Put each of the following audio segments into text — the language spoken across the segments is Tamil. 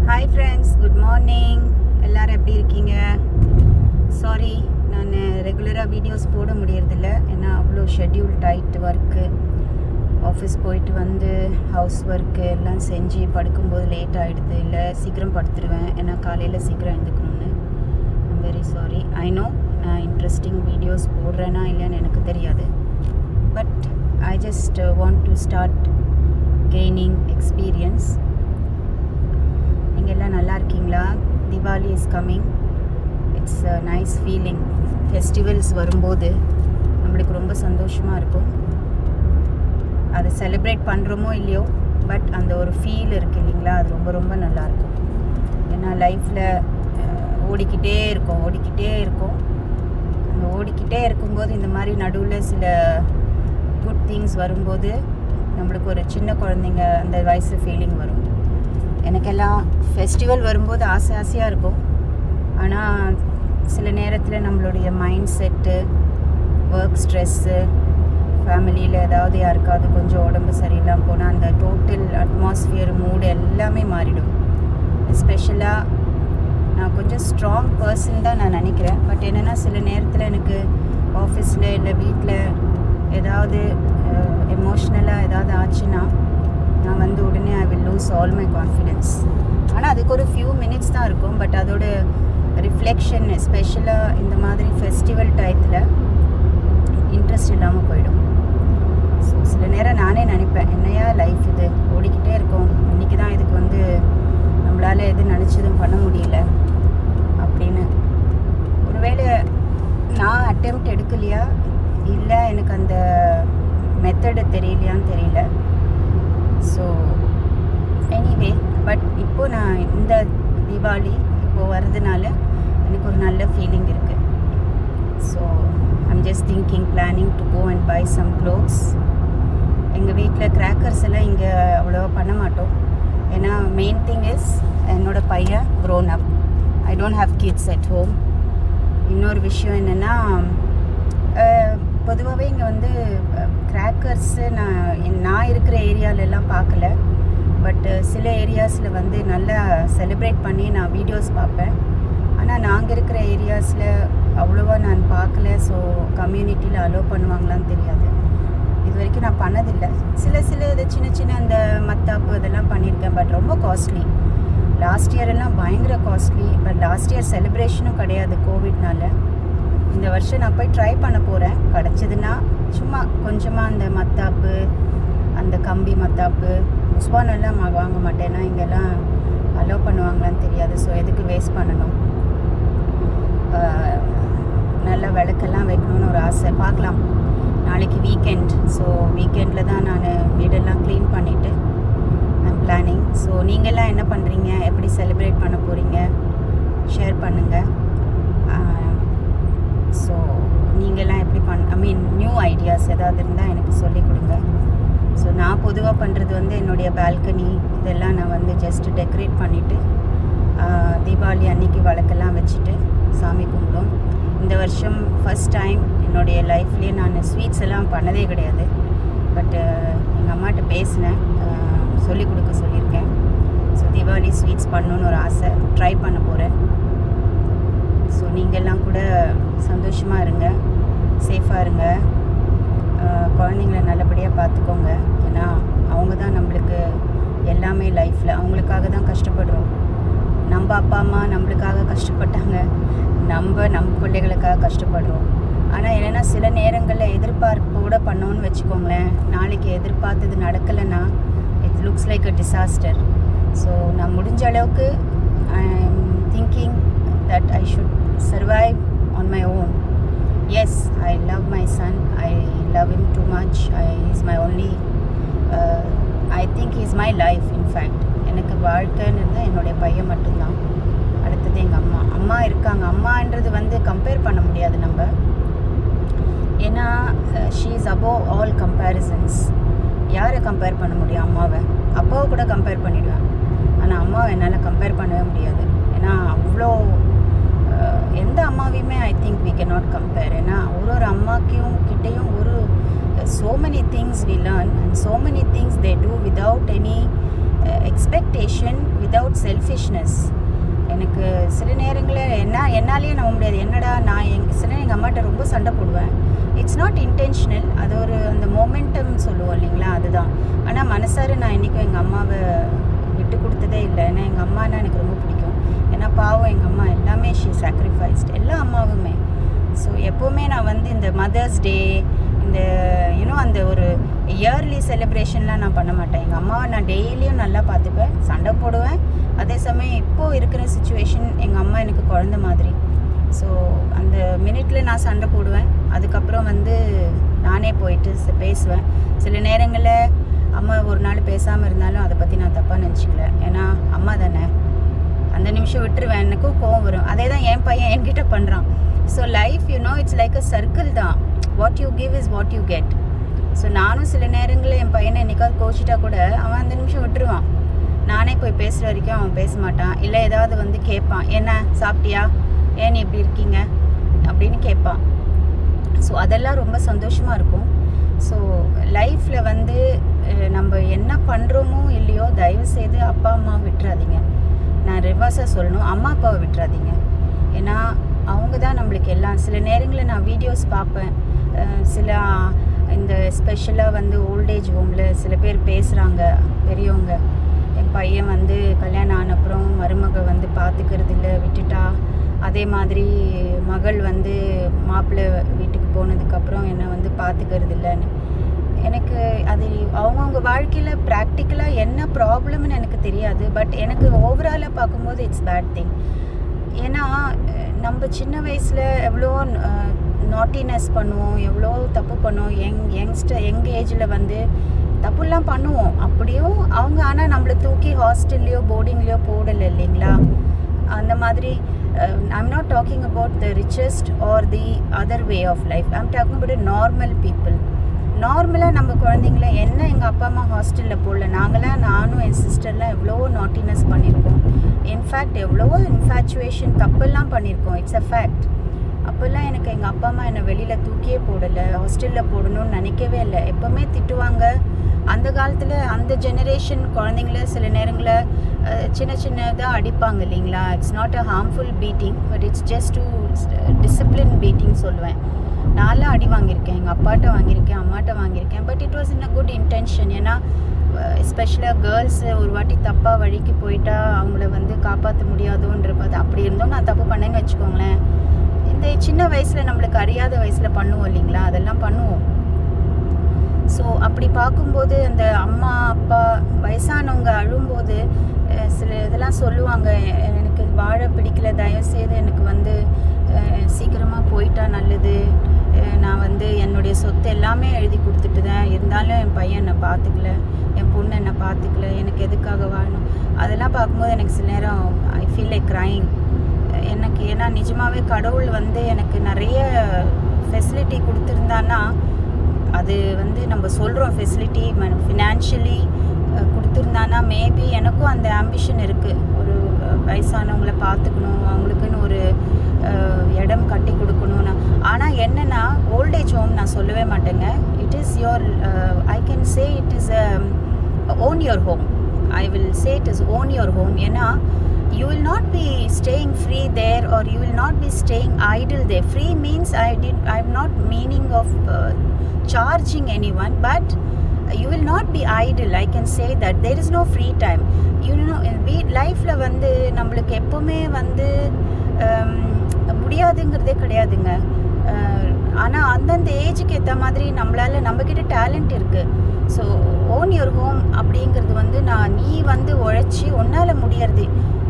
Hi friends, good morning. எல்லோரும் எப்படி இருக்கீங்க? சாரி, நான் ரெகுலராக வீடியோஸ் போட முடியறதில்ல. ஏன்னா அவ்வளோ ஷெட்யூல் டைட் ஒர்க்கு. ஆஃபீஸ் போயிட்டு வந்து ஹவுஸ் ஒர்க்கு எல்லாம் செஞ்சு படுக்கும்போது லேட் ஆகிடுது. இல்லை சீக்கிரம் படுத்துருவேன், ஏன்னா காலையில் சீக்கிரம் எழுந்துக்கணும்னு. I'm very sorry. I know நான் இன்ட்ரெஸ்டிங் வீடியோஸ் போடுறேன்னா இல்லைன்னு எனக்கு தெரியாது. But I just want to start gaining experience. நீங்கள் எல்லாம் நல்லா இருக்கீங்களா? Deepavali is coming. It's a nice feeling. Festivals வரும்போது நம்மளுக்கு ரொம்ப சந்தோஷமாக இருக்கும். அதை செலிப்ரேட் பண்ணுறோமோ இல்லையோ, பட் அந்த ஒரு ஃபீல் இருக்குது இல்லைங்களா, அது ரொம்ப ரொம்ப நல்லாயிருக்கும். ஏன்னா லைஃப்பில் ஓடிக்கிட்டே இருக்கோம். அந்த ஓடிக்கிட்டே இருக்கும்போது இந்த மாதிரி நடுவில் சில குட் திங்ஸ் வரும்போது நம்மளுக்கு ஒரு சின்ன குழந்தைங்க அந்த வயசு ஃபீலிங் வரும். எனக்கெல்லாம் ஃபெஸ்டிவல் வரும்போது ஆசையாக இருக்கும். ஆனால் சில நேரத்தில் நம்மளுடைய மைண்ட் செட்டு, ஒர்க் ஸ்ட்ரெஸ்ஸு, ஃபேமிலியில் ஏதாவது யாருக்காவது கொஞ்சம் உடம்பு சரியில்லாமல் போனால் அந்த டோட்டல் அட்மாஸ்ஃபியர், மூடு எல்லாமே மாறிடும். எஸ்பெஷலாக நான் கொஞ்சம் ஸ்ட்ராங் பர்சன் தான் நான் நினைக்கிறேன். பட் என்னென்னா சில நேரத்தில் எனக்கு ஆஃபீஸில் இல்லை வீட்டில் ஏதாவது எமோஷ்னலாக ஏதாவது ஆச்சுன்னா நான் வந்து உடனே I will lose all my confidence. ஆனால் அதுக்கு ஒரு ஃபியூ மினிட்ஸ் தான் இருக்கும். பட் அதோட ரிஃப்ளெக்ஷன் எஸ்பெஷலாக இந்த மாதிரி ஃபெஸ்டிவல் டயத்தில் இன்ட்ரெஸ்ட் இல்லாமல் போயிடும். ஸோ சில நேரம் நானே நினைப்பேன், என்னையா லைஃப் இது, ஓடிக்கிட்டே இருக்கோம், இன்றைக்கி தான் இதுக்கு வந்து நம்மளால் எது நினச்சதும் பண்ண முடியல அப்படின்னு. ஒருவேளை நான் அட்டெம்ப்ட் எடுக்கலையா, இல்லை எனக்கு அந்த மெத்தடு தெரியலையான்னு தெரியல. ஸோ எனிவே, பட் இப்போது நான் இந்த தீபாவளி இப்போது வர்றதுனால எனக்கு ஒரு நல்ல ஃபீலிங் இருக்குது. So I'm just planning to go and buy some clothes. எங்கள் வீட்டில் கிராக்கர்ஸ் எல்லாம் இங்கே அவ்வளோவா பண்ண மாட்டோம். ஏன்னா மெயின் திங் இஸ் என்னோட பையன் grown up. I don't have kids at home. இன்னொரு விஷயம் என்னென்னா, பொதுவாகவே இங்கே வந்து கிராக்கர்ஸு நான் இருக்கிற ஏரியாவிலெல்லாம் பார்க்கல. பட்டு சில ஏரியாஸில் வந்து நல்லா செலிப்ரேட் பண்ணி நான் வீடியோஸ் பார்ப்பேன். ஆனால் நாங்கள் இருக்கிற ஏரியாஸில் அவ்வளோவா நான் பார்க்கல. ஸோ கம்யூனிட்டியில் அலோவ் பண்ணுவாங்களான்னு தெரியாது. இது வரைக்கும் நான் பண்ணதில்லை. சில இது சின்ன அந்த மத்தாப்பு இதெல்லாம் பண்ணியிருக்கேன். பட் ரொம்ப காஸ்ட்லி. லாஸ்ட் இயர் எல்லாம் பயங்கர காஸ்ட்லி. பட் லாஸ்ட் இயர் செலிப்ரேஷனும் கிடையாது கோவிட்னால. இந்த வருஷம் நான் போய் ட்ரை பண்ண போகிறேன். கிடச்சதுன்னா சும்மா கொஞ்சமாக அந்த மத்தாப்பு, அந்த கம்பி மத்தாப்பு, முஸ்பானெல்லாம் வாங்க மாட்டேன்னா இங்கெல்லாம் அலோவ் பண்ணுவாங்களான்னு தெரியாது. ஸோ எதுக்கு வேஸ்ட் பண்ணணும்? நல்ல விளக்கெல்லாம் வைக்கணும்னு ஒரு ஆசை. பார்க்கலாம், நாளைக்கு வீக்கெண்ட். ஸோ வீக்கெண்டில் தான் நான் வீடெல்லாம் க்ளீன் பண்ணிவிட்டு ஐம் பிளானிங். ஸோ நீங்கள்லாம் என்ன பண்ணுறீங்க, எப்படி செலிப்ரேட் பண்ண போகிறீங்க, ஷேர் பண்ணுங்கள். ஸோ நீங்கள்லாம் எப்படி நியூ ஐடியாஸ் ஏதாவது இருந்தால் எனக்கு சொல்லிக் கொடுங்க. ஸோ நான் பொதுவாக பண்ணுறது வந்து என்னுடைய பால்கனி இதெல்லாம் நான் வந்து ஜஸ்ட்டு டெக்கரேட் பண்ணிவிட்டு தீபாவளி அன்றைக்கி வழக்கெல்லாம் வச்சுட்டு சாமி கும்பிடும். இந்த வருஷம் ஃபஸ்ட் டைம் என்னுடைய லைஃப்லேயே நான் ஸ்வீட்ஸ் எல்லாம் பண்ணதே கிடையாது. பட்டு எங்கள் அம்மாட்ட பேசினேன், சொல்லிக் கொடுக்க சொல்லியிருக்கேன். ஸோ தீபாவளி ஸ்வீட்ஸ் பண்ணணுன்னு ஒரு ஆசை, ட்ரை பண்ண போகிறேன். ஸோ நீங்கள்லாம் கூட சந்தோஷமாக இருங்க, சேஃபாக இருங்க, குழந்தைங்கள நல்லபடியாக பார்த்துக்கோங்க. ஏன்னா அவங்க தான் நம்மளுக்கு எல்லாமே லைஃப்பில். அவங்களுக்காக தான் கஷ்டப்படுறோம். நம்ம அப்பா அம்மா நம்மளுக்காக கஷ்டப்பட்டாங்க, நம்ம பிள்ளைகளுக்காக கஷ்டப்படுறோம். ஆனால் என்னென்னா சில நேரங்களில் எதிர்பார்ப்போடு பண்ணோன்னு வச்சுக்கோங்களேன், நாளைக்கு எதிர்பார்த்தது நடக்கலைன்னா it looks like a disaster. So நான் முடிஞ்ச அளவுக்கு I am thinking that I should survive on my own. Yes, I love my son. I love him too much. He's my only, I think he's my life in fact. எனக்கு வாழ்க்கைன்னு இருந்தால் என்னுடைய பையன் மட்டும்தான். அடுத்தது எங்கள் அம்மா இருக்காங்க. அம்மான்றது வந்து கம்பேர் பண்ண முடியாது நம்ம. ஏன்னா she is above all comparisons. யாரை கம்பேர் பண்ண முடியும்? அம்மாவை. அப்பாவை கூட கம்பேர் பண்ணிடுவேன். ஆனால் அம்மாவை என்னால் கம்பேர் பண்ணவே முடியாது. ஏன்னா அவ்வளோ எந்த அம்மாவையுமே I think we can not compare. ஏன்னா ஒரு அம்மாக்கையும் கிட்டேயும் ஒரு so many things we learn and so many things they do without any expectation, without selfish selfishness. எனக்கு சில நேரங்களில் என்னாலேயே நம்ப முடியாது. என்னடா நான் சில எங்கள் அம்மாட்ட ரொம்ப சண்டை போடுவேன். It's not intentional. அது ஒரு அந்த மொமெண்டம் சொல்லுவோம் இல்லைங்களா, அதுதான். ஆனால் மனசார நான் என்றைக்கும் எங்கள் அம்மாவை விட்டு கொடுத்ததே இல்லை. ஏன்னா எங்கள் அம்மானா எனக்கு ரொம்ப பிடிக்கும். ஏன்னா பாவம் எங்கள் அம்மா எல்லாமே ஷீ சாக்ரிஃபைஸ்ட், எல்லா அம்மாவுமே. ஸோ எப்போவுமே நான் வந்து இந்த மதர்ஸ் டே, இந்த அந்த ஒரு இயர்லி செலிப்ரேஷன்லாம் நான் பண்ண மாட்டேன். எங்கள் அம்மாவை நான் டெய்லியும் நல்லா பார்த்துப்பேன், சண்டை போடுவேன். அதே சமயம் இப்போது இருக்கிற சுச்சுவேஷன் எங்கள் அம்மா எனக்கு குழந்த மாதிரி. ஸோ அந்த மினிட்டில் நான் சண்டை போடுவேன். அதுக்கப்புறம் வந்து நானே போயிட்டு பேசுவேன். சில நேரங்களில் அம்மா ஒரு நாள் பேசாமல் இருந்தாலும் அதை பற்றி நான் தப்பாக நினச்சிக்கல. ஏன்னா அம்மா தானே, அந்த நிமிஷம் விட்டுருவேன். எனக்கும் கோவம் வரும். அதே தான் என் பையன் என்கிட்ட பண்ணுறான். So life it's like a circle தான். What you give is what you get. So நானும் சில நேரங்களில் என் பையனை என்னைக்காவது கோச்சிட்டா கூட அவன் அந்த நிமிஷம் விட்டுருவான். நானே போய் பேசுகிற வரைக்கும் அவன் பேச மாட்டான். இல்லை ஏதாவது வந்து கேட்பான், என்ன சாப்பிட்டியா, ஏன் நீ இப்படி இருக்கீங்க அப்படின்னு கேட்பான். ஸோ அதெல்லாம் ரொம்ப சந்தோஷமாக இருக்கும். ஸோ லைஃப்பில் வந்து நம்ம என்ன பண்ணுறோமோ இல்லையோ தயவுசெய்து அப்பா அம்மா விட்டுறாதீங்க. நான் ரிவர்ஸாக சொல்லணும், அம்மா அப்பாவை விட்டுறாதீங்க. ஏன்னா அவங்க தான் நம்மளுக்கு எல்லாம். சில நேரங்களில் நான் வீடியோஸ் பார்ப்பேன். சில இந்த ஸ்பெஷலாக வந்து ஓல்டேஜ் ஹோமில் சில பேர் பேசுகிறாங்க, பெரியவங்க. என் பையன் வந்து கல்யாணம் ஆனப்புறம் மருமக வந்து பார்த்துக்கிறது இல்லை, விட்டுட்டா. அதே மாதிரி மகள் வந்து மாப்பிள்ளை வீட்டுக்கு போனதுக்கப்புறம் என்னை வந்து பார்த்துக்கிறது இல்லைன்னு. எனக்கு அது அவங்கவுங்க வாழ்க்கையில் ப்ராக்டிக்கலாக என்ன ப்ராப்ளம்னு எனக்கு தெரியாது. பட் எனக்கு ஓவராலாக பார்க்கும்போது இட்ஸ் பேட் திங். ஏன்னா நம்ம சின்ன வயசில் எவ்வளோ நாட்டினஸ் பண்ணுவோம், எவ்வளோ தப்பு பண்ணுவோம். யங் ஏஜில் வந்து தப்புலாம் பண்ணுவோம். அப்படியும் அவங்க ஆனால் நம்மளை தூக்கி ஹாஸ்டல்லையோ போர்டிங்லேயோ போடலை இல்லைங்களா. அந்த மாதிரி I'm not talking about the richest or the other way of life. I'm talking about normal people. நார்மலாக நம்ம குழந்தைங்கள என்ன எங்கள் அப்பா அம்மா ஹாஸ்டலில் போடல. நானும் என் சிஸ்டர்லாம் எவ்வளோ நாட்டினஸ் பண்ணியிருக்கோம். இன்ஃபேக்ட் எவ்வளோ இன்ஃபேச்சுவேஷன் தப்பெல்லாம் பண்ணியிருக்கோம். It's a fact. அப்போல்லாம் எனக்கு எங்கள் அப்பா அம்மா என்னை வெளியில் தூக்கியே போடலை, ஹாஸ்டலில் போடணும்னு நினைக்கவே இல்லை. எப்போவுமே திட்டுவாங்க. அந்த காலத்தில் அந்த ஜெனரேஷன் குழந்தைங்கள சில நேரங்களில் சின்னதாக அடிப்பாங்க இல்லைங்களா. It's not a harmful beating, but it's just to discipline beating சொல்லுவேன். நான்லாம் அடி வாங்கியிருக்கேன், எங்கள் அப்பாட்ட வாங்கியிருக்கேன், அம்மாட்ட வாங்கியிருக்கேன். But it was in a good intention. ஏன்னா எஸ்பெஷலாக கேர்ள்ஸு ஒரு வாட்டி தப்பாக வழிக்கு போயிட்டா அவங்கள வந்து காப்பாற்ற முடியாதோன்றது. அப்படி இருந்தோம் நான் தப்பு பண்ணேன்னு வச்சுக்கோங்களேன். இந்த சின்ன வயசில் நம்மளுக்கு அறியாத வயசில் பண்ணுவோம் இல்லைங்களா, அதெல்லாம் பண்ணுவோம். ஸோ அப்படி பார்க்கும்போது அந்த அம்மா அப்பா வயசானவங்க அழும்போது சில இதெல்லாம் சொல்லுவாங்க, எனக்கு வாழ பிடிக்கல, தயவுசெய்து எனக்கு வந்து சீக்கிரமாக போயிட்டா நல்லது. நான் வந்து என்னுடைய சொத்து எல்லாமே எழுதி கொடுத்துட்டு தான் இருந்தாலும் என் பையன் என்னை பார்த்துக்கல, என் பொண்ணு என்னை பார்த்துக்கல, எனக்கு எதுக்காக வாழணும். அதெல்லாம் பார்க்கும்போது எனக்கு சில நேரம் ஐ ஃபீல் லைக் க்ரைங். எனக்கு ஏன்னா நிஜமாகவே கடவுள் வந்து எனக்கு நிறைய ஃபெசிலிட்டி கொடுத்துருந்தான்னா, அது வந்து நம்ம சொல்கிறோம் ஃபெசிலிட்டி ஃபினான்ஷியலி கொடுத்துருந்தானா மேபி எனக்கும் அந்த ஆம்பிஷன் இருக்குது. ஒரு வயசானவங்கள பார்த்துக்கணும், அவங்களுக்குன்னு ஒரு இடம் கட்டி கொடுக்கணும்னா. ஆனால் என்னென்னா ஓல்டேஜ் ஹோம் நான் சொல்லவே மாட்டேங்க. It is your I can say it is own your home. I will say it is own your home. ஏன்னா you will not be staying free there, or you will not be staying idle there. Free means I'm not meaning of charging anyone, but you will not be idle. I can say that there is no free time. லைஃப்பில் வந்து நம்மளுக்கு எப்போவுமே வந்து முடியாதுங்கிறதே கிடையாதுங்க. ஆனால் அந்தந்த ஏஜுக்கு ஏற்ற மாதிரி நம்மக்கிட்ட டேலண்ட் இருக்குது. ஸோ ஓன் யுவர் ஹோம் அப்படிங்கிறது வந்து நீ வந்து உழைச்சி உன்னால் முடியறது.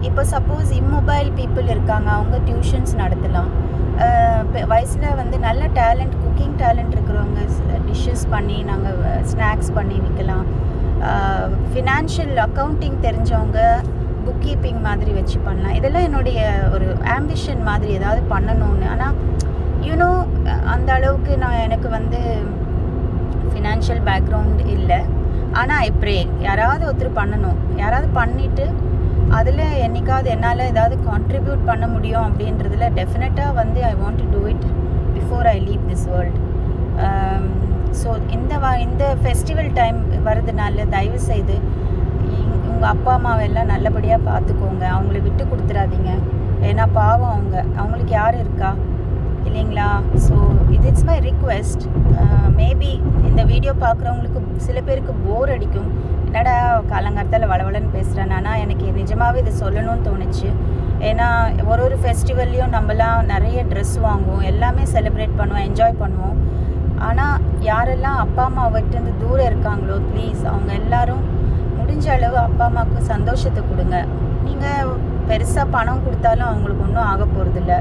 இப்போ சப்போஸ் இம்மொபைல் பீப்புள் இருக்காங்க, அவங்க டியூஷன்ஸ் நடத்தலாம். வயசில் வந்து நல்ல டேலண்ட், குக்கிங் டேலண்ட் இருக்கிறவங்க டிஷ்ஷஸ் பண்ணி நாங்கள் ஸ்நாக்ஸ் பண்ணி விற்கலாம். ஃபினான்ஷியல் அக்கௌண்டிங் தெரிஞ்சவங்க புக் கீப்பிங் மாதிரி வச்சு பண்ணலாம். இதெல்லாம் என்னுடைய ஒரு ஆம்பிஷன் மாதிரி ஏதாவது பண்ணணும்னு. ஆனால் அந்த அளவுக்கு எனக்கு வந்து ஃபினான்ஷியல் பேக்ரவுண்ட் இல்லை. ஆனால் இப்படி யாராவது ஒருத்தர் பண்ணணும், யாராவது பண்ணிவிட்டு அதில் என்றைக்காவது என்னால் ஏதாவது கான்ட்ரிபியூட் பண்ண முடியும் அப்படின்றதுல டெஃபினட்டாக வந்து I want to do it before I leave this world. So இந்த ஃபெஸ்டிவல் டைம் வரதுனால தயவு செய்து உங்கள் அப்பா அம்மாவை எல்லாம் நல்லபடியாக பார்த்துக்கோங்க. அவங்கள விட்டு கொடுத்துடாதீங்க. ஏன்னா பாவம் அவங்களுக்கு யார் இருக்கா இல்லைங்களா? So it's my request. Maybe இந்த வீடியோ பார்க்குறவங்களுக்கு சில பேருக்கு போர் அடிக்கும். என்னடா காலங்காலத்தில் வளவலன்னு பேசுகிறேன். ஆனால் எனக்கு நிஜமாகவே இதை சொல்லணும்னு தோணுச்சு. ஏன்னா ஒரு ஃபெஸ்டிவல்லையும் நம்மலாம் நிறைய ட்ரெஸ் வாங்குவோம், எல்லாமே செலிப்ரேட் பண்ணுவோம், என்ஜாய் பண்ணுவோம். ஆனால் யாரெல்லாம் அப்பா அம்மா விட்டு தூரம் இருக்காங்களோ ப்ளீஸ் அவங்க எல்லாரும் முடிஞ்ச அளவு அப்பா அம்மாவுக்கு சந்தோஷத்தை கொடுங்க. நீங்கள் பெருசாக பணம் கொடுத்தாலும் அவங்களுக்கு ஒன்றும் ஆக போகிறதில்ல.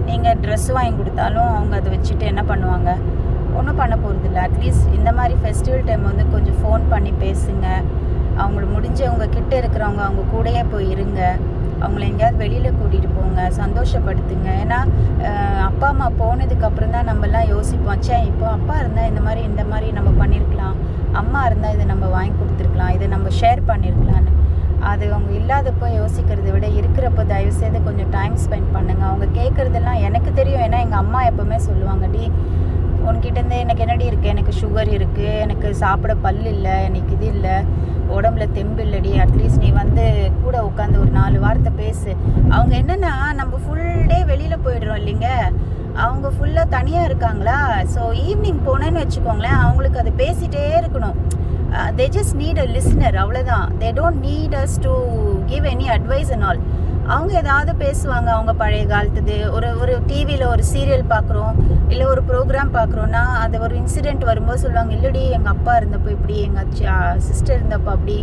நீங்கள் ட்ரெஸ் வாங்கி கொடுத்தாலும் அவங்க அதை வச்சுட்டு என்ன பண்ணுவாங்க? ஒன்றும் பண்ண போகிறதில்ல. அட்லீஸ்ட் இந்த மாதிரி ஃபெஸ்டிவல் டைம் வந்து கொஞ்சம் ஃபோன் பண்ணி பேசுங்க. அவங்களுக்கு முடிஞ்சவங்க கிட்டே இருக்கிறவங்க அவங்க கூடயே போய் இருங்க. அவங்கள எங்கேயாவது வெளியில் கூட்டிகிட்டு போங்க, சந்தோஷப்படுத்துங்க. ஏன்னா அப்பா அம்மா போனதுக்கப்புறம் தான் நம்மலாம் யோசிப்போம், இப்போ அப்பா இருந்தால் இந்த மாதிரி நம்ம பண்ணியிருக்கலாம், அம்மா இருந்தால் இதை நம்ம வாங்கி கொடுத்துருக்கலாம், இதை நம்ம ஷேர் பண்ணியிருக்கலான்னு. அது அவங்க இல்லாதப்போ யோசிக்கிறத விட இருக்கிறப்போ தயவுசெய்து கொஞ்சம் டைம் ஸ்பெண்ட் பண்ணுங்கள். அவங்க கேட்குறதெல்லாம் எனக்கு தெரியும். ஏன்னா எங்கள் அம்மா எப்போவுமே சொல்லுவாங்க, உன்கிட்டேருந்து எனக்கு என்னடி இருக்குது, எனக்கு சுகர் இருக்குது, எனக்கு சாப்பிட பல் இல்லை, எனக்கு இது இல்லை, உடம்புல தெம்பு இல்லடி, அட்லீஸ்ட் நீ வந்து கூட உட்காந்து ஒரு 4 வார்த்தை பேசு. அவங்க என்னென்னா நம்ம ஃபுல் டே வெளியில் போயிடுறோம் இல்லைங்க, அவங்க ஃபுல்லாக தனியாக இருக்காங்களா. ஸோ ஈவினிங் போனேன்னு வச்சுக்கோங்களேன், அவங்களுக்கு அது பேசிகிட்டே இருக்கணும். they just need a listener, அவ்வளோதான். they don't need us to give any advice and all. அவங்க ஏதாவது பேசுவாங்க, அவங்க பழைய காலத்துது. ஒரு டிவியில் ஒரு சீரியல் பார்க்குறோம், இல்லை ஒரு ப்ரோக்ராம் பார்க்குறோன்னா அது ஒரு இன்சிடெண்ட் வரும்போது சொல்லுவாங்க, இல்லடி எங்கள் அப்பா இருந்தப்போ இப்படி, எங்கள் சிஸ்டர் இருந்தப்போ அப்படி,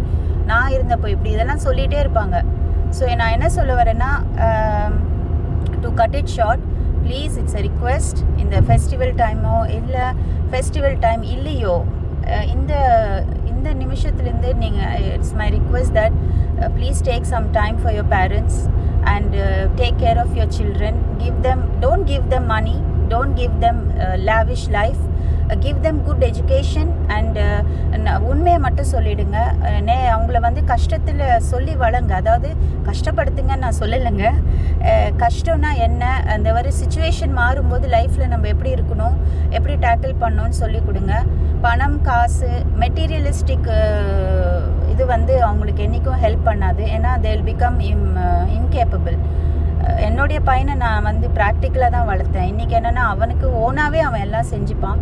நான் இருந்தப்போ இப்படி, இதெல்லாம் சொல்லிகிட்டே இருப்பாங்க. ஸோ நான் என்ன சொல்ல வரேன்னா, to cut it short please, it's a request. இந்த ஃபெஸ்டிவல் டைமோ இல்லை ஃபெஸ்டிவல் டைம் இல்லையோ, இந்த நிமிஷத்துலேருந்து நீங்கள், it's my request that please take some time for your parents and take care of your children. Don't give them money, don't give them lavish life, give them good education and உண்மையை மட்டும் சொல்லிடுங்க. அவங்கள வந்து கஷ்டத்தில் சொல்லி வளங்க, அதாவது கஷ்டப்படுத்துங்கன்னு நான் சொல்லலைங்க. கஷ்டம்னா என்ன, அந்த ஒரு சுச்சுவேஷன் மாறும்போது லைஃப்பில் நம்ம எப்படி இருக்கணும், எப்படி டேக்கிள் பண்ணணும்னு சொல்லி கொடுங்க. பணம், காசு, மெட்டீரியலிஸ்டிக் இது வந்து அவங்களுக்கு என்றைக்கும் ஹெல்ப் பண்ணாது. ஏன்னா they will become incapable. என்னுடைய பையனை நான் வந்து ப்ராக்டிக்கலாக தான் வளர்த்தேன். இன்றைக்கி என்னென்னா அவனுக்கு ஓனாகவே அவன் எல்லாம் செஞ்சுப்பான்.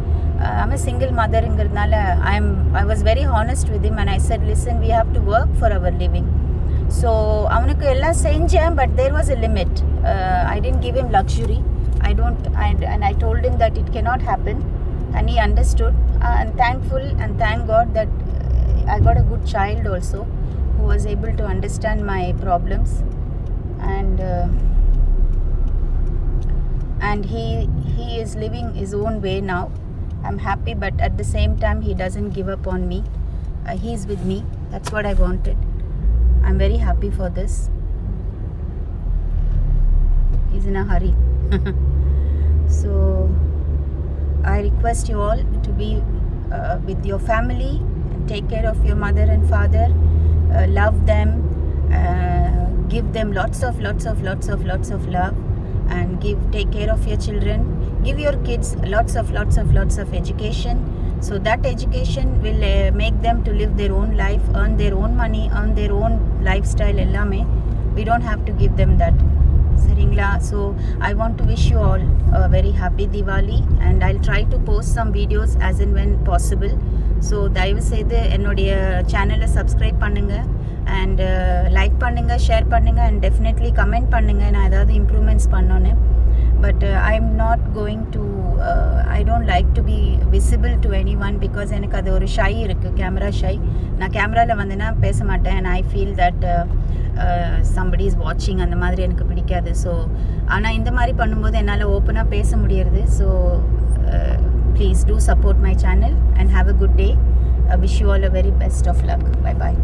அவன் single மதருங்கிறதுனால I was very honest with him and I said, listen, we have to work for our living. So அவனுக்கு எல்லாம் செஞ்சேன், but there was a limit. I didn't give him luxury. And I told him that it cannot happen and he understood. And thankful and thank God that I got a good child also who was able to understand my problems. And he is living his own way now. I'm happy, but at the same time he doesn't give up on me. He's with me. That's what I wanted. I'm very happy for this. He's in a hurry. So I request you all to be with your family and take care of your mother and father. Love them. Give them lots of love, and take care of your children. Give your kids lots of education, so that education will make them to live their own life, earn their own money, earn their own lifestyle ellame. We don't have to give them that. Saringla. So I want to wish you all a very happy Diwali, and I'll try to post some videos as and when possible. So தயவு செய்து என்னுடைய சேனலை சப்ஸ்கிரைப் பண்ணுங்கள், அண்ட் லைக் பண்ணுங்கள், ஷேர் பண்ணுங்கள், அண்ட் டெஃபினெட்லி கமெண்ட் பண்ணுங்கள் நான் ஏதாவது இம்ப்ரூவ்மெண்ட்ஸ் பண்ணோன்னு. But I am not going to I don't like to be visible to any one, because எனக்கு அது ஒரு ஷை இருக்குது, கேமரா ஷை. நான் கேமராவில் வந்தேன்னா பேச மாட்டேன், and I feel that somebody is watching, அந்த மாதிரி எனக்கு பிடிக்காது. ஸோ ஆனால் இந்த மாதிரி பண்ணும்போது என்னால் ஓப்பனாக பேச முடியறது. So please do support my channel and have a good day. I wish you all a very best of luck. Bye bye.